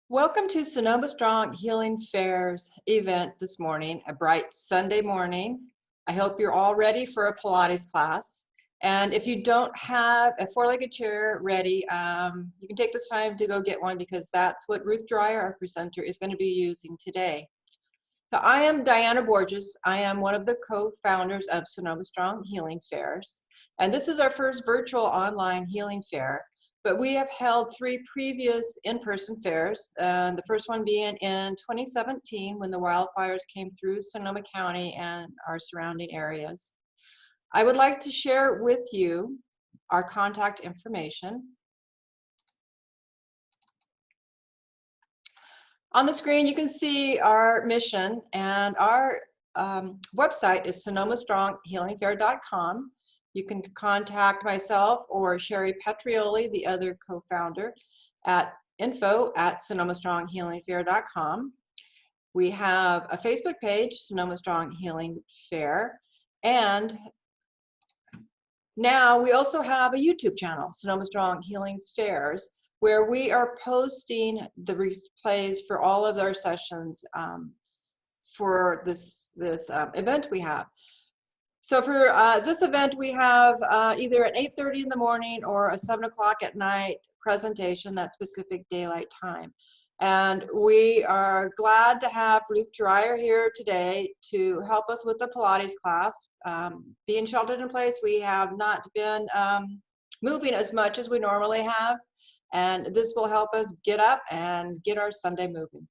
Welcome to Sonoma Strong Healing Fair's event this morning, a bright Sunday morning. I hope you're all ready for a Pilates class. And if you don't have a four-legged chair ready, you can take this time to go get one because that's what Ruth Dreier, our presenter, is going to be using today. So I am Diana Borges. I am one of the co-founders of Sonoma Strong Healing Fairs. And this is our first virtual online healing fair. But we have held 3 previous in-person fairs, the first one being in 2017 when the wildfires came through Sonoma County and our surrounding areas. I would like to share with you our contact information. On the screen, you can see our mission, and our website is sonomastronghealingfair.com. You can contact myself or Sherry Petrioli, the other co-founder, at info@sonomastronghealingfair.com. We have a Facebook page, Sonoma Strong Healing Fair, and now we also have a YouTube channel, Sonoma Strong Healing Fairs, where we are posting the replays for all of our sessions for this event we have. So for this event, we have either an 8:30 in the morning or a 7 o'clock at night presentation, that specific daylight time. And we are glad to have Ruth Dreier here today to help us with the Pilates class. Being sheltered in place, we have not been moving as much as we normally have. And this will help us get up and get our Sunday moving.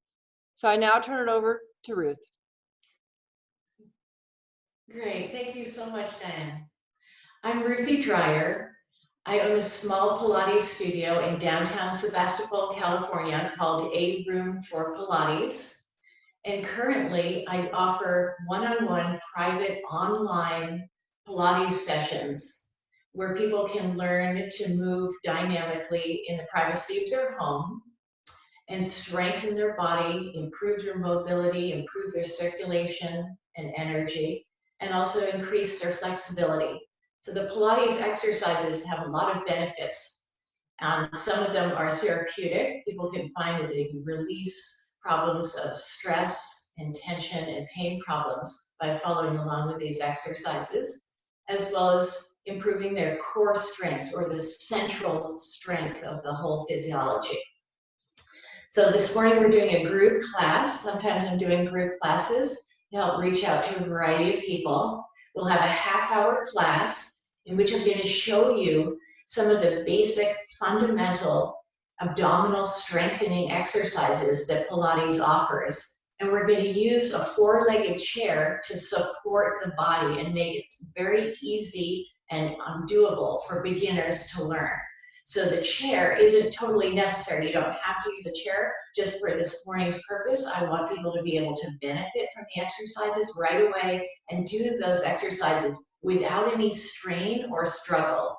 So I now turn it over to Ruth. Great, thank you so much, Diane. I'm Ruthie Dreier. I own a small Pilates studio in downtown Sebastopol, California called A Room for Pilates. And currently I offer one-on-one private online Pilates sessions where people can learn to move dynamically in the privacy of their home and strengthen their body, improve their mobility, improve their circulation and energy, and also increase their flexibility. So the Pilates exercises have a lot of benefits. Some of them are therapeutic. People can find that they can release problems of stress and tension and pain problems by following along with these exercises, as well as improving their core strength or the central strength of the whole physiology. So this morning we're doing a group class. Sometimes I'm doing group classes to help reach out to a variety of people. We'll have a half-hour class in which I'm going to show you some of the basic fundamental abdominal strengthening exercises that Pilates offers. And we're going to use a four-legged chair to support the body and make it very easy and doable for beginners to learn. So the chair isn't totally necessary. You don't have to use a chair. Just for this morning's purpose, I want people to be able to benefit from the exercises right away and do those exercises without any strain or struggle.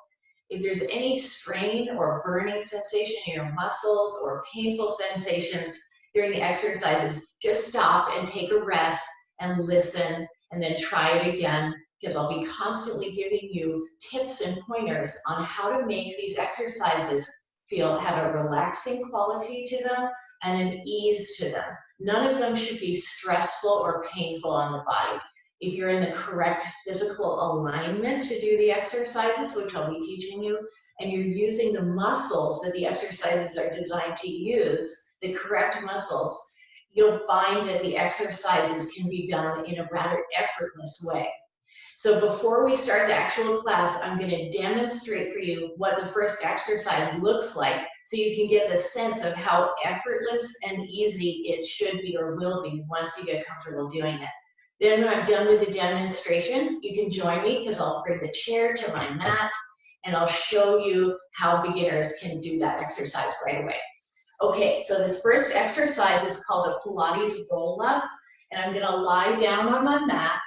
If there's any strain or burning sensation in your muscles or painful sensations during the exercises, just stop and take a rest and listen and then try it again, because I'll be constantly giving you tips and pointers on how to make these exercises have a relaxing quality to them and an ease to them. None of them should be stressful or painful on the body. If you're in the correct physical alignment to do the exercises, which I'll be teaching you, and you're using the muscles that the exercises are designed to use, the correct muscles, you'll find that the exercises can be done in a rather effortless way. So before we start the actual class, I'm going to demonstrate for you what the first exercise looks like so you can get the sense of how effortless and easy it should be or will be once you get comfortable doing it. Then when I'm done with the demonstration, you can join me because I'll bring the chair to my mat and I'll show you how beginners can do that exercise right away. Okay, so this first exercise is called a Pilates roll-up, and I'm going to lie down on my mat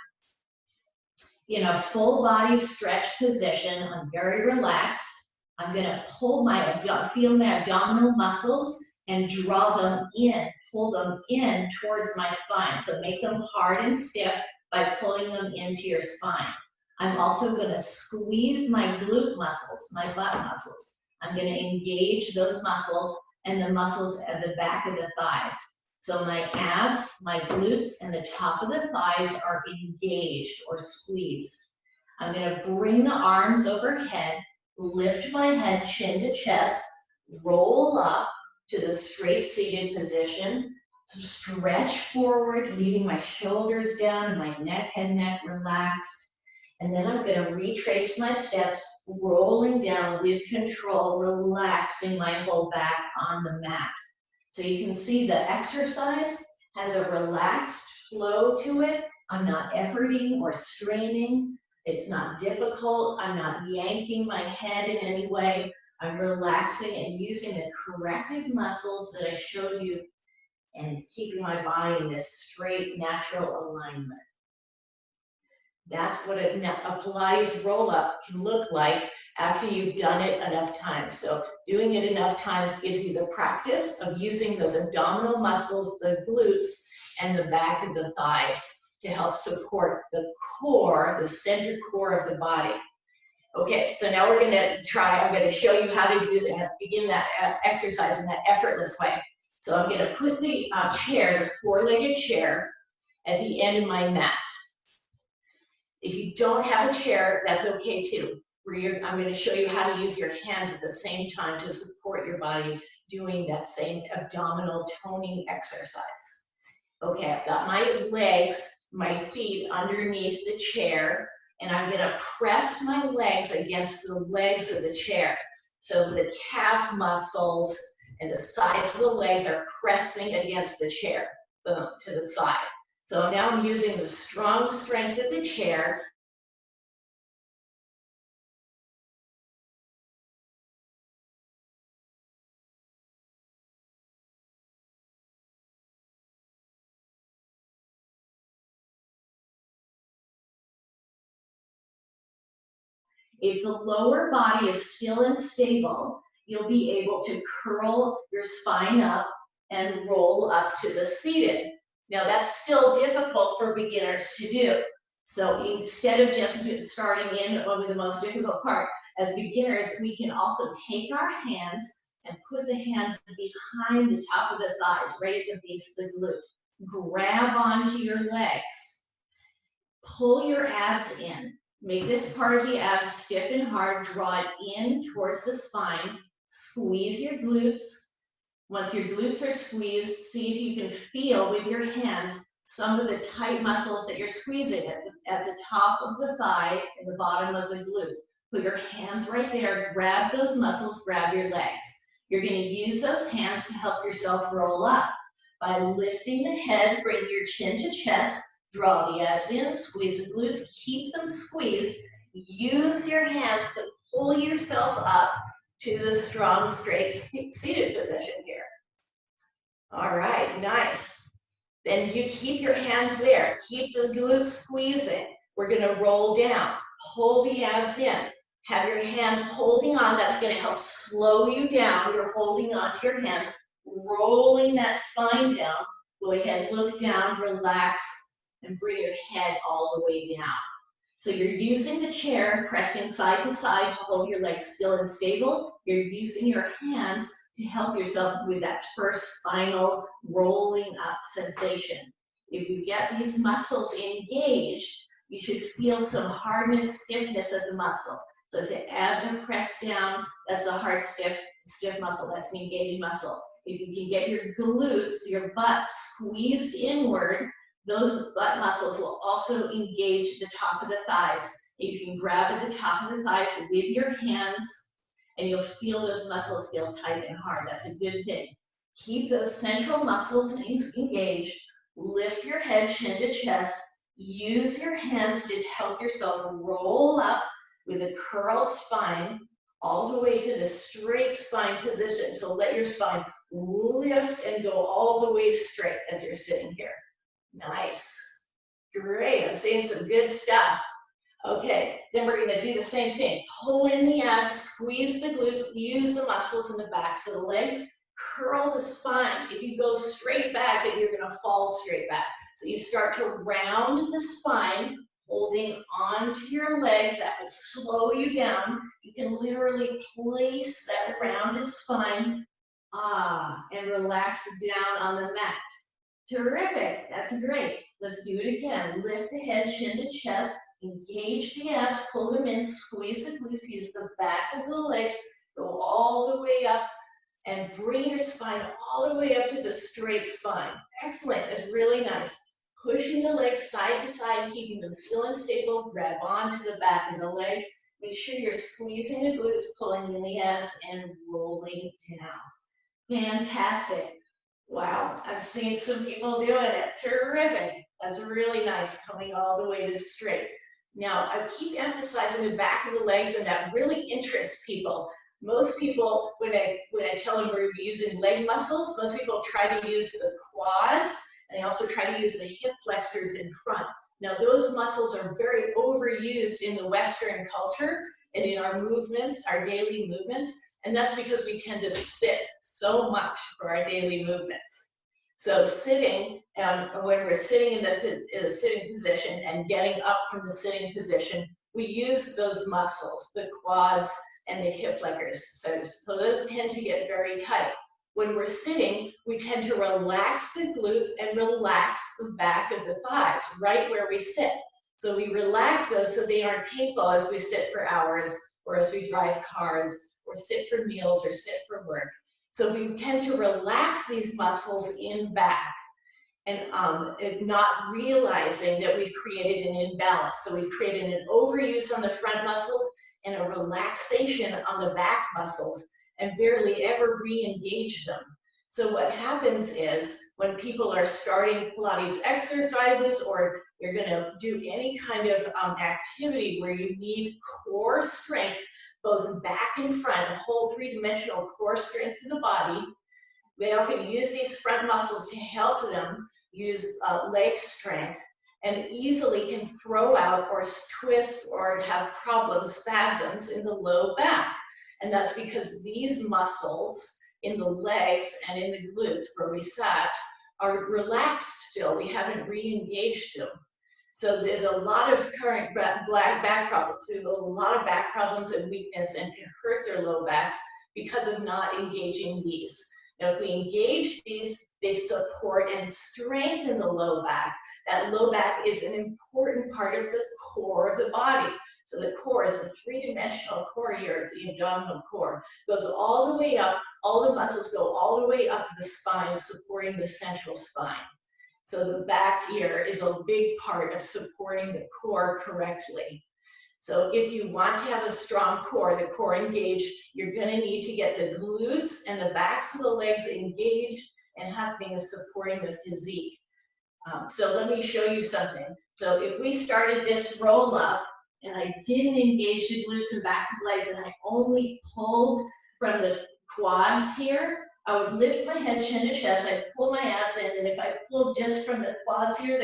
in a full body stretch position. I'm very relaxed. I'm going to feel my abdominal muscles and draw them in, pull them in towards my spine. So make them hard and stiff by pulling them into your spine. I'm also going to squeeze my glute muscles, my butt muscles. I'm going to engage those muscles and the muscles at the back of the thighs. So my abs, my glutes, and the top of the thighs are engaged or squeezed. I'm gonna bring the arms overhead, lift my head chin to chest, roll up to the straight seated position, stretch forward, leaving my shoulders down and my head neck relaxed. And then I'm gonna retrace my steps, rolling down with control, relaxing my whole back on the mat. So you can see the exercise has a relaxed flow to it. I'm not efforting or straining. It's not difficult. I'm not yanking my head in any way. I'm relaxing and using the corrective muscles that I showed you and keeping my body in this straight, natural alignment. That's what a Pilates roll-up can look like after you've done it enough times. So doing it enough times gives you the practice of using those abdominal muscles, the glutes, and the back of the thighs to help support the core, the center core of the body. Okay, so now we're gonna try, I'm gonna show you how to do that, begin that exercise in that effortless way. So I'm gonna put the chair, the four-legged chair, at the end of my mat. If you don't have a chair, that's okay too. I'm going to show you how to use your hands at the same time to support your body doing that same abdominal toning exercise. Okay, I've got my legs, my feet underneath the chair, and I'm going to press my legs against the legs of the chair. So the calf muscles and the sides of the legs are pressing against the chair, boom, to the side. So now I'm using the strong strength of the chair. If the lower body is still unstable, you'll be able to curl your spine up and roll up to the seated. Now that's still difficult for beginners to do. So instead of just starting in over the most difficult part, as beginners, we can also take our hands and put the hands behind the top of the thighs, right at the base of the glute. Grab onto your legs. Pull your abs in. Make this part of the abs stiff and hard. Draw it in towards the spine. Squeeze your glutes. Once your glutes are squeezed, see if you can feel with your hands some of the tight muscles that you're squeezing at the top of the thigh and the bottom of the glute. Put your hands right there. Grab those muscles. Grab your legs. You're going to use those hands to help yourself roll up. By lifting the head, bring your chin to chest. Draw the abs in, squeeze the glutes, keep them squeezed. Use your hands to pull yourself up to the strong, straight, seated position here. All right, nice. Then you keep your hands there. Keep the glutes squeezing. We're gonna roll down. Pull the abs in. Have your hands holding on. That's gonna help slow you down. You're holding on to your hands, rolling that spine down. Go ahead, look down, relax, and bring your head all the way down. So you're using the chair, pressing side to side to hold your legs still and stable. You're using your hands to help yourself with that first spinal rolling up sensation. If you get these muscles engaged, you should feel some hardness, stiffness of the muscle. So if the abs are pressed down, that's a hard, stiff muscle. That's an engaged muscle. If you can get your glutes, your butt squeezed inward, those butt muscles will also engage the top of the thighs. You can grab at the top of the thighs with your hands, and you'll feel those muscles feel tight and hard. That's a good thing. Keep those central muscles engaged. Lift your head, chin to chest. Use your hands to help yourself roll up with a curled spine all the way to the straight spine position. So let your spine lift and go all the way straight as you're sitting here. Nice. Great. I'm seeing some good stuff. Okay, then we're going to do the same thing. Pull in the abs, squeeze the glutes, use the muscles in the backs of the legs, curl the spine. If you go straight back, then you're going to fall straight back. So you start to round the spine, holding onto your legs. That will slow you down. You can literally place that rounded spine And relax down on the mat. Terrific, that's great. Let's do it again. Lift the head, chin to chest, engage the abs, pull them in, squeeze the glutes, use the back of the legs, go all the way up, and bring your spine all the way up to the straight spine. Excellent, that's really nice. Pushing the legs side to side, keeping them still and stable, grab onto the back of the legs. Make sure you're squeezing the glutes, pulling in the abs, and rolling down. Fantastic. Wow, I've seen some people doing it. Terrific. That's really nice, coming all the way to straight. Now, I keep emphasizing the back of the legs, and that really interests people. Most people, when I tell them we're using leg muscles, most people try to use the quads, and they also try to use the hip flexors in front. Now, those muscles are very overused in the Western culture and in our movements, our daily movements. And that's because we tend to sit so much for our daily movements. So sitting, when we're sitting in the sitting position and getting up from the sitting position, we use those muscles, the quads and the hip flexors. So those tend to get very tight. When we're sitting, we tend to relax the glutes and relax the back of the thighs, right where we sit. So we relax those so they aren't painful as we sit for hours or as we drive cars, or sit for meals, or sit for work. So we tend to relax these muscles in back and not realizing that we've created an imbalance. So we've created an overuse on the front muscles and a relaxation on the back muscles and barely ever re-engage them. So what happens is when people are starting Pilates exercises, or you're gonna do any kind of activity where you need core strength, both back and front, a whole three-dimensional core strength of the body, they often use these front muscles to help them use leg strength, and easily can throw out or twist or have problems, spasms in the low back. And that's because these muscles in the legs and in the glutes where we sat are relaxed still. We haven't re-engaged them. So there's a lot of current back problems. There's a lot of back problems and weakness, and can hurt their low backs because of not engaging these. Now, if we engage these, they support and strengthen the low back. That low back is an important part of the core of the body. So the core is a three-dimensional core here, the abdominal core. Goes all the way up, all the muscles go all the way up to the spine, supporting the central spine. So the back here is a big part of supporting the core correctly. So if you want to have a strong core, the core engaged, you're going to need to get the glutes and the backs of the legs engaged and happening is supporting the physique. So let me show you something. So if we started this roll up and I didn't engage the glutes and backs of the legs and I only pulled from the quads here, I would lift my head chin to chest, I'd pull my abs in, and if I pulled just from the quads here,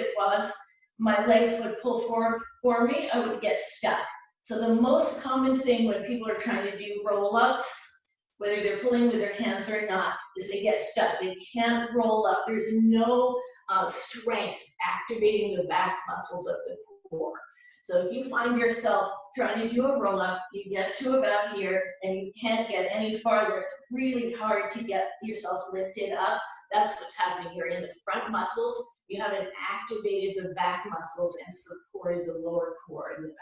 my legs would pull forward for me, I would get stuck. So the most common thing when people are trying to do roll-ups, whether they're pulling with their hands or not, is they get stuck. They can't roll up. There's no strength activating the back muscles of the core. So if you find yourself trying to do a roll-up, you get to about here and you can't get any farther, it's really hard to get yourself lifted up. That's what's happening here. In the front muscles, you haven't activated the back muscles and supported the lower core in the back.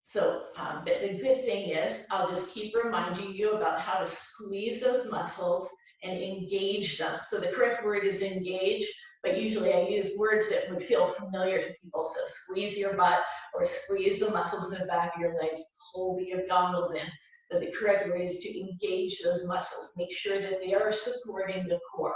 So, but the good thing is, I'll just keep reminding you about how to squeeze those muscles and engage them. So the correct word is engage, but usually I use words that would feel familiar to people. So squeeze your butt or squeeze the muscles in the back of your legs, pull the abdominals in. But the correct word is to engage those muscles. Make sure that they are supporting the core.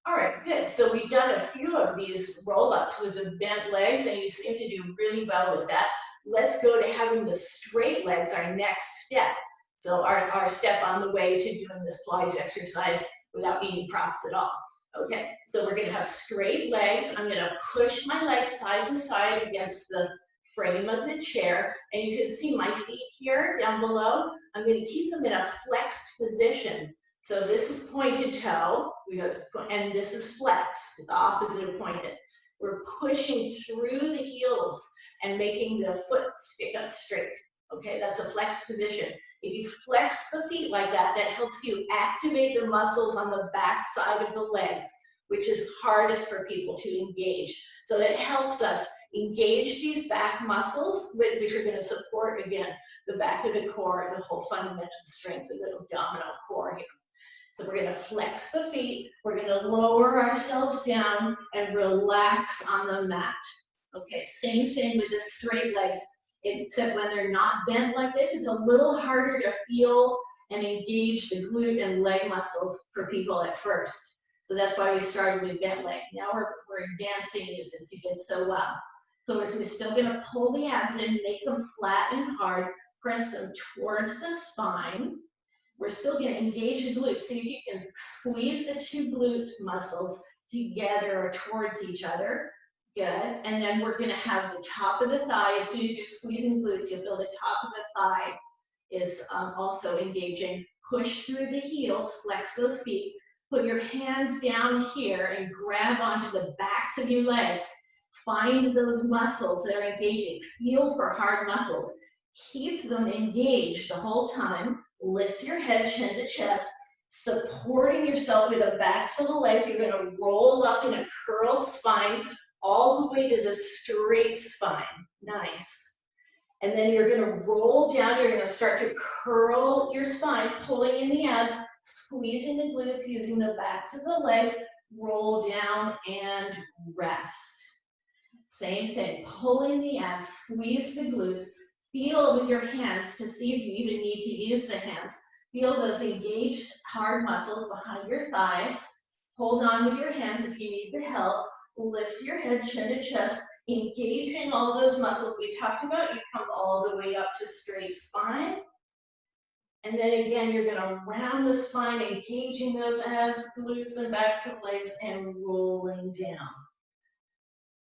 All right, good. So we've done a few of these roll-ups with the bent legs, and you seem to do really well with that. Let's go to having the straight legs, our next step. So our step on the way to doing this Pilates exercise without needing props at all. Okay, so we're gonna have straight legs. I'm gonna push my legs side to side against the frame of the chair, and you can see my feet here down below. I'm gonna keep them in a flexed position. So this is pointed toe, and this is flexed, the opposite of pointed. We're pushing through the heels and making the foot stick up straight. Okay, that's a flexed position. If you flex the feet like that, that helps you activate the muscles on the back side of the legs, which is hardest for people to engage. So that helps us engage these back muscles, which are going to support, again, the back of the core, the whole fundamental strength of the abdominal core here. So we're going to flex the feet, we're going to lower ourselves down and relax on the mat. Okay, same thing with the straight legs, except when they're not bent like this, it's a little harder to feel and engage the glute and leg muscles for people at first. So that's why we started with bent leg. Now we're advancing these since you did so well. So we're still going to pull the abs in, make them flat and hard, press them towards the spine. We're still going to engage the glutes. See if you can squeeze the two glute muscles together or towards each other. Good. And then we're going to have the top of the thigh. As soon as you're squeezing glutes, you'll feel the top of the thigh is also engaging. Push through the heels, flex those feet. Put your hands down here and grab onto the backs of your legs. Find those muscles that are engaging. Feel for hard muscles. Keep them engaged the whole time. Lift your head, chin to chest, supporting yourself with the backs of the legs. You're going to roll up in a curled spine all the way to the straight spine. Nice. And then you're going to roll down. You're going to start to curl your spine, pulling in the abs, squeezing the glutes, using the backs of the legs. Roll down and rest. Same thing. Pull in the abs, squeeze the glutes. Feel with your hands to see if you even need to use the hands. Feel those engaged hard muscles behind your thighs. Hold on with your hands if you need the help. Lift your head, chin to chest, engaging all those muscles we talked about. You come all the way up to straight spine. And then again, you're going to round the spine, engaging those abs, glutes, and backs of legs, and rolling down.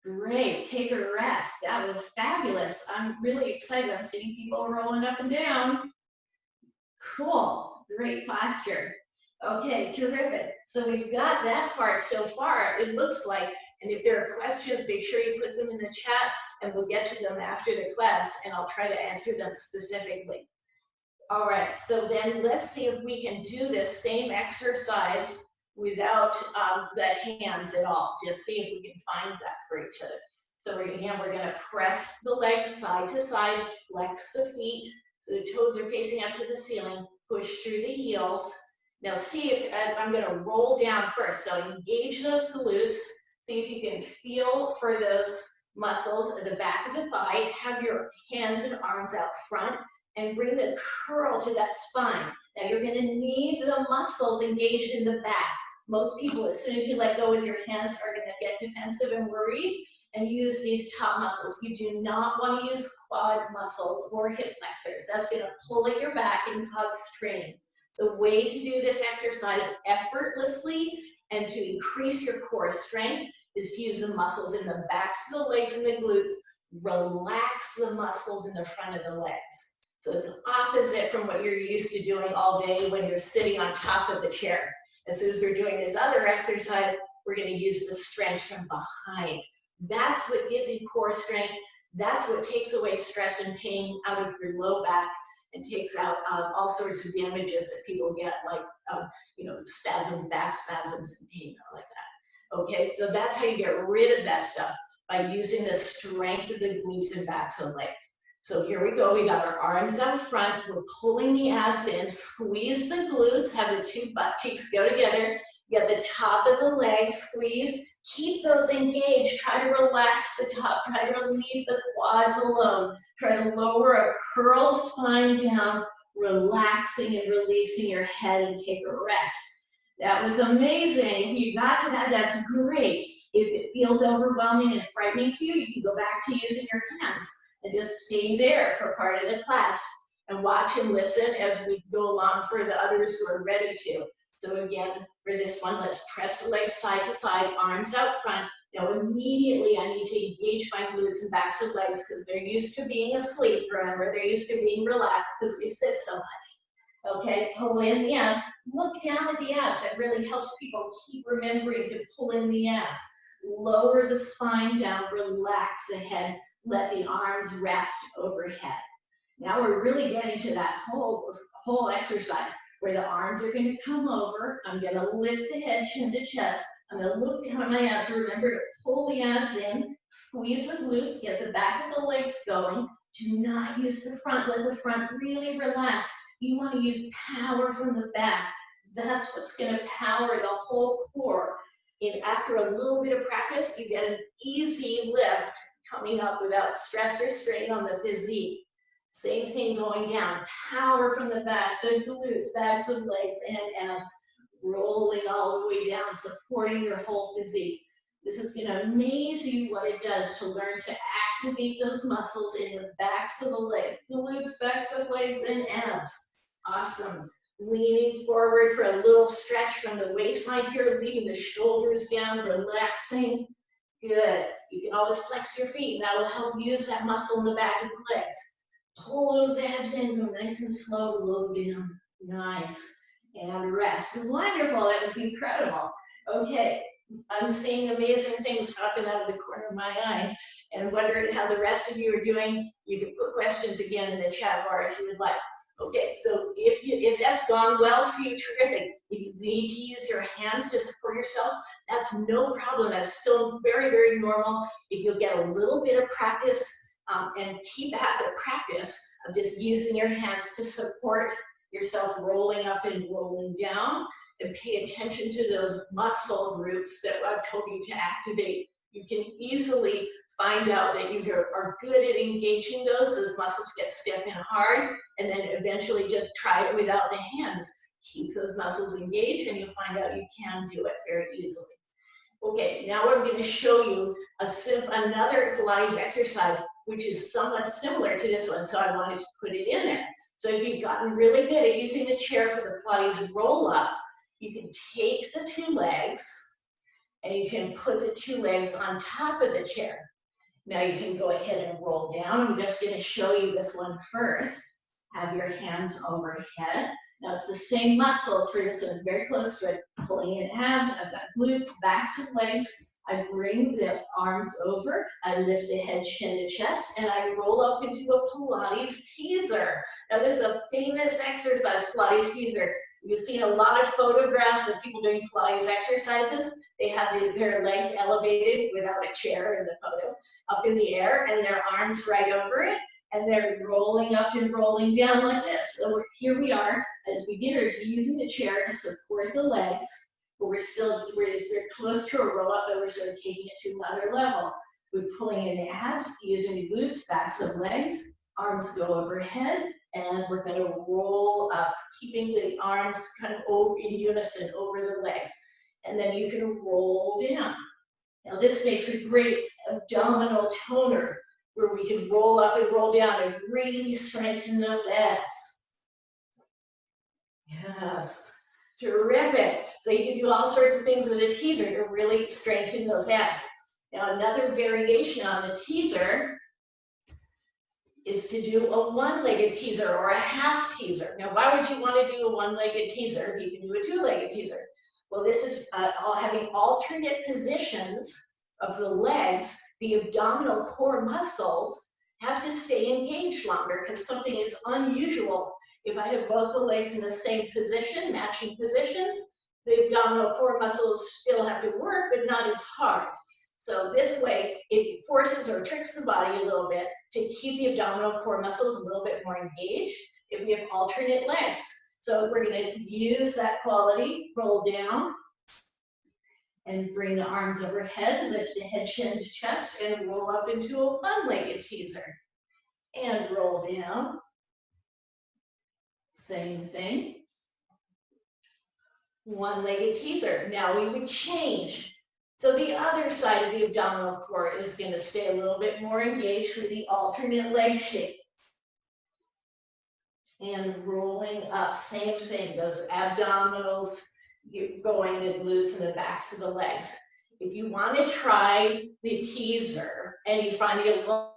Great, take a rest. That was fabulous. I'm really excited. I'm seeing people rolling up and down. Cool, great posture. Okay, terrific. So we've got that part so far, it looks like. And if there are questions, make sure you put them in the chat and we'll get to them after the class and I'll try to answer them specifically. All right, so then let's see if we can do this same exercise without the hands at all. Just see if we can find that for each other. So we're going to press the legs side to side, flex the feet so the toes are facing up to the ceiling, push through the heels. Now see if I'm going to roll down first. So engage those glutes. See if you can feel for those muscles at the back of the thigh. Have your hands and arms out front and bring the curl to that spine. Now you're going to need the muscles engaged in the back. Most people, as soon as you let go with your hands, are going to get defensive and worried and use these top muscles. You do not want to use quad muscles or hip flexors. That's going to pull at your back and cause strain. The way to do this exercise effortlessly and to increase your core strength is to use the muscles in the backs of the legs and the glutes. Relax the muscles in the front of the legs. So it's opposite from what you're used to doing all day when you're sitting on top of the chair. As soon as we're doing this other exercise, we're going to use the strength from behind. That's what gives you core strength. That's what takes away stress and pain out of your low back and takes out all sorts of damages that people get, like spasms, back spasms, and pain like that. Okay, so that's how you get rid of that stuff, by using the strength of the glutes and backs of legs. So here we go. We got our arms out front. We're pulling the abs in. Squeeze the glutes. Have the two butt cheeks go together. You got the top of the legs squeezed. Keep those engaged. Try to relax the top. Try to leave the quads alone. Try to lower a curled spine down, relaxing and releasing your head, and take a rest. That was amazing. If you got to that, that's great. If it feels overwhelming and frightening to you, you can go back to using your hands and just stay there for part of the class and watch and listen as we go along for the others who are ready to. So again, for this one, let's press the legs side to side, arms out front. Now immediately I need to engage my glutes and backs of legs because they're used to being asleep, remember? They're used to being relaxed because we sit so much. Okay, pull in the abs. Look down at the abs. That really helps people keep remembering to pull in the abs. Lower the spine down, relax the head. Let the arms rest overhead. Now we're really getting to that whole whole exercise where the arms are going to come over. I'm going to lift the head, chin to chest. I'm going to look down at my abs. Remember to pull the abs in, squeeze the glutes, get the back of the legs going. Do not use the front. Let the front really relax. You want to use power from the back. That's what's going to power the whole core. And after a little bit of practice, you get an easy lift coming up without stress or strain on the physique. Same thing going down. Power from the back, the glutes, backs of legs, and abs. Rolling all the way down, supporting your whole physique. This is going to amaze you what it does to learn to activate those muscles in the backs of the legs, glutes, backs of legs, and abs. Awesome. Leaning forward for a little stretch from the waistline here, leaving the shoulders down, relaxing. Good. You can always flex your feet, and that will help use that muscle in the back of the legs. Pull those abs in, go nice and slow, low down. Nice. And rest. Wonderful. That was incredible. Okay. I'm seeing amazing things happen out of the corner of my eye and wondering how the rest of you are doing. You can put questions again in the chat bar if you would like. Okay, so if that's gone well for you, terrific. If you need to use your hands to support yourself, that's no problem. That's still very, very normal. If you'll get a little bit of practice and keep at the practice of just using your hands to support yourself, rolling up and rolling down, and pay attention to those muscle groups that I've told you to activate. You can easily find out that you are good at engaging those muscles get stiff and hard, and then eventually just try it without the hands. Keep those muscles engaged, and you'll find out you can do it very easily. Okay, now I'm going to show you another Pilates exercise, which is somewhat similar to this one, so I wanted to put it in there. So if you've gotten really good at using the chair for the Pilates roll-up, you can take the two legs, and you can put the two legs on top of the chair. Now you can go ahead and roll down. I'm just going to show you this one first. Have your hands overhead. Now it's the same muscles for this one. It's very close to it. Pulling in abs. I've got glutes, backs of legs. I bring the arms over. I lift the head, chin to chest, and I roll up into a Pilates teaser. Now this is a famous exercise, Pilates teaser. You've seen a lot of photographs of people doing Pilates exercises. They have their legs elevated without a chair in the photo, up in the air, and their arms right over it, and they're rolling up and rolling down like this. So here we are as beginners using the chair to support the legs, but we're close to a roll up, but we're sort of taking it to another level. We're pulling in the abs, using the glutes, backs of legs, arms go overhead, and we're going to roll up, keeping the arms kind of in unison over the legs. And then you can roll down. Now this makes a great abdominal toner where we can roll up and roll down and really strengthen those abs. Yes, terrific. So you can do all sorts of things with a teaser to really strengthen those abs. Now another variation on the teaser is to do a one-legged teaser or a half teaser. Now why would you want to do a one-legged teaser if you can do a two-legged teaser? Well, this is having alternate positions of the legs. The abdominal core muscles have to stay engaged longer because something is unusual. If I have both the legs in the same position, matching positions, the abdominal core muscles still have to work, but not as hard. So this way, it forces or tricks the body a little bit to keep the abdominal core muscles a little bit more engaged if we have alternate legs. So we're going to use that quality, roll down, and bring the arms overhead, lift the head, chin to chest, and roll up into a one-legged teaser. And roll down. Same thing. One-legged teaser. Now we would change. So the other side of the abdominal core is going to stay a little bit more engaged with the alternate leg shape. And rolling up, same thing, those abdominals going, the glutes and the backs of the legs. If you want to try the teaser and you find it a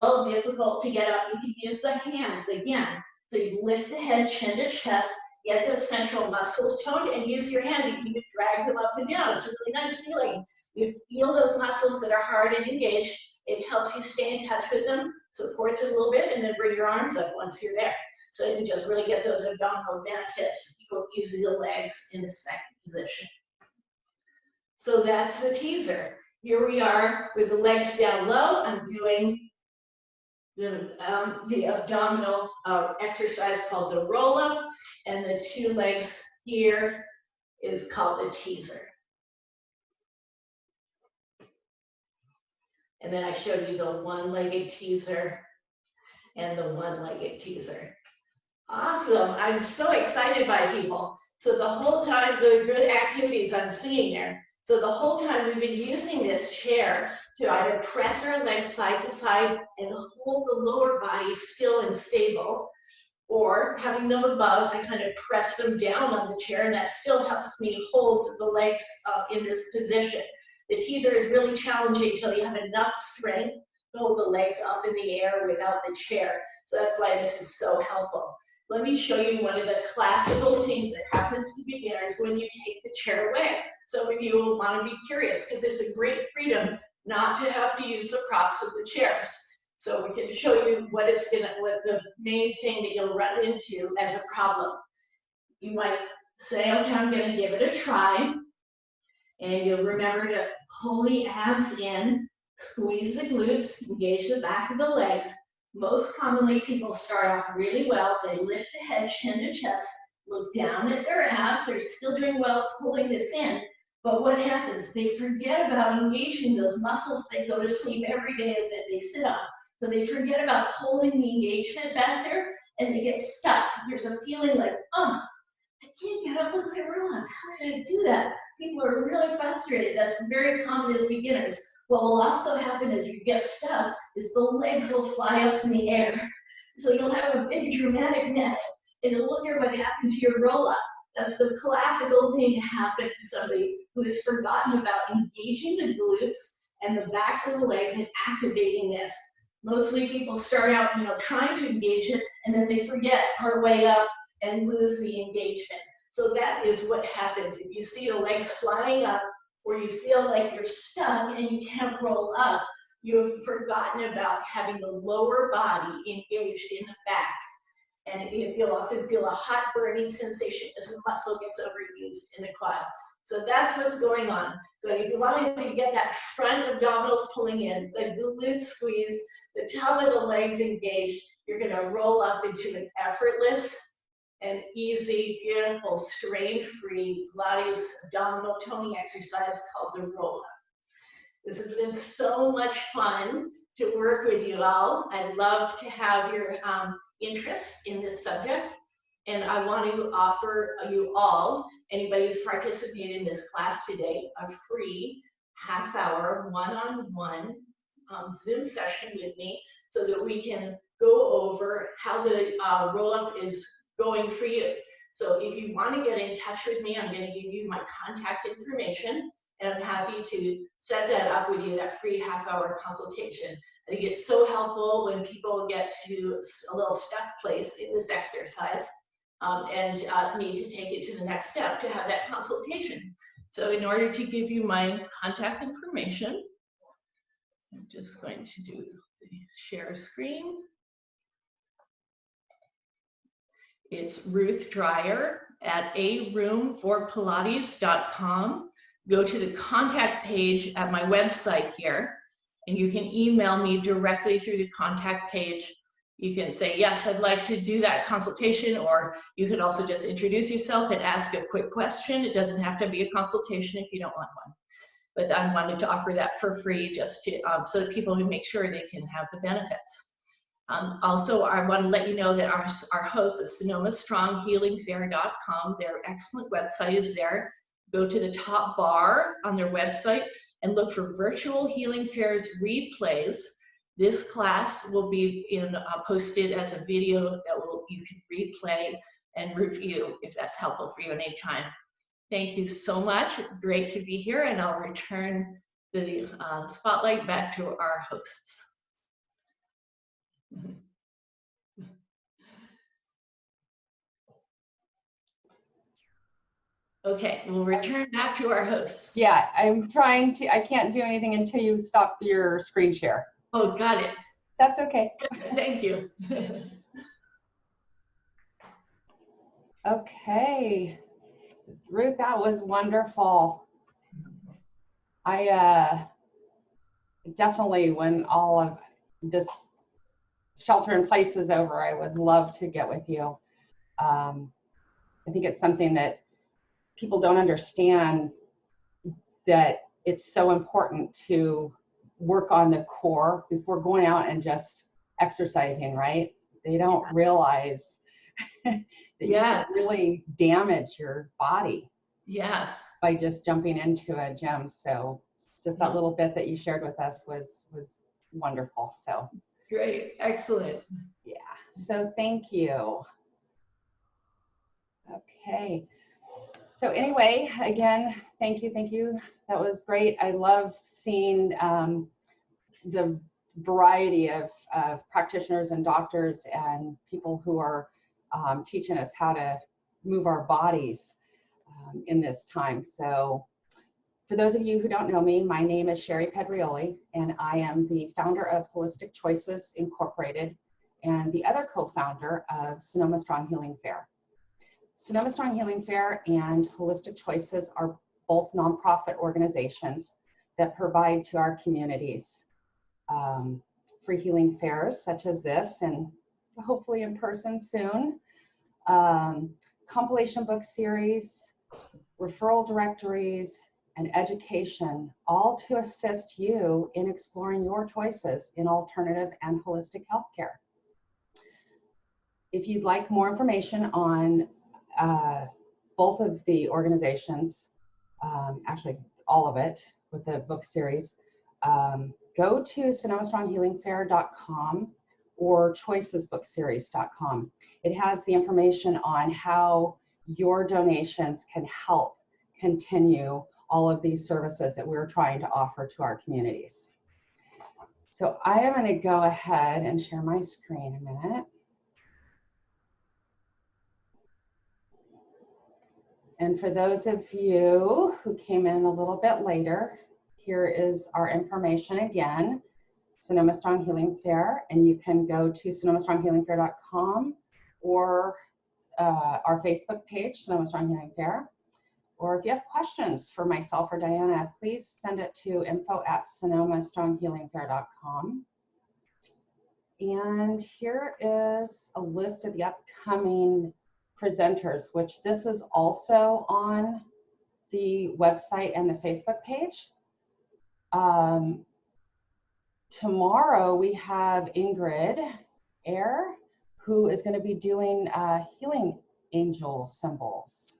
little difficult to get up, you can use the hands again. So you lift the head, chin to chest, get those central muscles toned, and use your hand. You can even drag them up and down. It's a really nice feeling. You feel those muscles that are hard and engaged, It helps you stay in touch with them, supports it a little bit, and then bring your arms up once you're there. So you just really get those abdominal benefits using the legs in the second position. So that's the teaser. Here we are with the legs down low. I'm doing the abdominal exercise called the roll up, and the two legs here is called the teaser. And then I showed you the one-legged teaser and the one-legged teaser. Awesome, I'm so excited by people. So the whole time, the good activities I'm seeing there. So the whole time we've been using this chair to either press our legs side to side and hold the lower body still and stable, or having them above, I kind of press them down on the chair, and that still helps me hold the legs in this position. The teaser is really challenging until you have enough strength to hold the legs up in the air without the chair. So that's why this is so helpful. Let me show you one of the classical things that happens to beginners when you take the chair away. Some of you will want to be curious because it's a great freedom not to have to use the props of the chairs. So we can show you what the main thing that you'll run into as a problem. You might say, okay, I'm going to give it a try. And you'll remember to pull the abs in, squeeze the glutes, engage the back of the legs. Most commonly, people start off really well. They lift the head, chin to chest, look down at their abs. They're still doing well pulling this in. But what happens? They forget about engaging those muscles they go to sleep every day that they sit on. So they forget about holding the engagement back there, and they get stuck. There's a feeling like, oh, I can't get up on my roll-up. How did I do that? People are really frustrated. That's very common as beginners. What will also happen as you get stuck is the legs will fly up in the air. So you'll have a big dramatic mess, and you'll wonder what happened to your roll-up. That's the classical thing to happen to somebody who has forgotten about engaging the glutes and the backs of the legs and activating this. Mostly people start out, trying to engage it, and then they forget partway up and lose the engagement. So that is what happens. If you see the legs flying up, or you feel like you're stuck and you can't roll up, you've forgotten about having the lower body engaged in the back. And you'll often feel a hot burning sensation as the muscle gets overused in the quad. So that's what's going on. So if you want to get that front abdominals pulling in, the glutes squeezed, the top of the legs engaged, you're going to roll up into an effortless and easy, beautiful, strain-free Pilates abdominal toning exercise called the roll-up. This has been so much fun to work with you all. I'd love to have your interest in this subject, and I want to offer you all, anybody who's participated in this class today, a free half-hour one-on-one Zoom session with me so that we can go over how the roll-up is going for you. So if you want to get in touch with me, I'm going to give you my contact information, and I'm happy to set that up with you, that free half-hour consultation. I think it's so helpful when people get to a little stuck place in this exercise and need to take it to the next step to have that consultation. So in order to give you my contact information, I'm just going to do the share screen. It's Ruth Dreier at aroomforpilates.com. Go to the contact page at my website here, and you can email me directly through the contact page. You can say, yes, I'd like to do that consultation, or you can also just introduce yourself and ask a quick question. It doesn't have to be a consultation if you don't want one. But I wanted to offer that for free just to, so that people can make sure they can have the benefits. Also, I want to let you know that our host is SonomaStrongHealingFair.com. Their excellent website is there. Go to the top bar on their website and look for Virtual Healing Fairs replays. This class will be posted as a video that you can replay and review if that's helpful for you any time. Thank you so much. It's great to be here, and I'll return the spotlight back to our hosts. Okay, we'll return back to our hosts. Yeah, I'm trying to, I can't do anything until you stop your screen share. Oh, got it. That's okay. Thank you. Okay. Ruth, that was wonderful. I definitely, when all of this shelter in place is over, I would love to get with you. I think it's something that people don't understand, that it's so important to work on the core before going out and just exercising, right? They don't realize that you can really damage your body by just jumping into a gym. So just that little bit that you shared with us was wonderful. So great, excellent. Yeah, so thank you. Okay, so anyway, again, thank you. That was great. I love seeing the variety of practitioners and doctors and people who are teaching us how to move our bodies in this time. So for those of you who don't know me, my name is Sherry Pedrioli, and I am the founder of Holistic Choices Incorporated and the other co-founder of Sonoma Strong Healing Fair. Sonoma Strong Healing Fair and Holistic Choices are both nonprofit organizations that provide to our communities free healing fairs such as this, and hopefully in person soon, compilation book series, referral directories, and education, all to assist you in exploring your choices in alternative and holistic healthcare. If you'd like more information on both of the organizations, actually all of it with the book series, go to sonomastronghealingfair.com or choicesbookseries.com. It has the information on how your donations can help continue all of these services that we're trying to offer to our communities. So I am going to go ahead and share my screen a minute. And for those of you who came in a little bit later, here is our information again, Sonoma Strong Healing Fair, and you can go to sonomastronghealingfair.com or our Facebook page, Sonoma Strong Healing Fair. Or if you have questions for myself or Diana, please send it to info@sonomastronghealingfair.com. And here is a list of the upcoming presenters, which this is also on the website and the Facebook page. Tomorrow we have Ingrid Air, who is going to be doing healing angel symbols.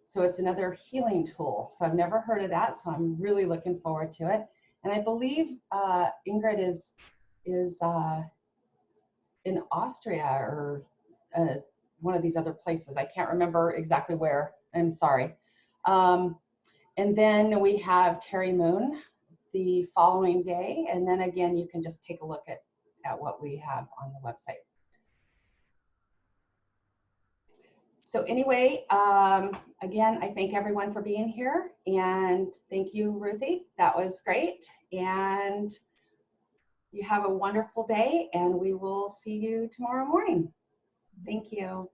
So it's another healing tool. So I've never heard of that, so I'm really looking forward to it. And I believe Ingrid is in Austria or one of these other places. I can't remember exactly where. I'm sorry. And then we have Terry Moon the following day. And then again, you can just take a look at what we have on the website. So anyway, again, I thank everyone for being here, and thank you, Ruthie. That was great. And you have a wonderful day, and we will see you tomorrow morning. Thank you.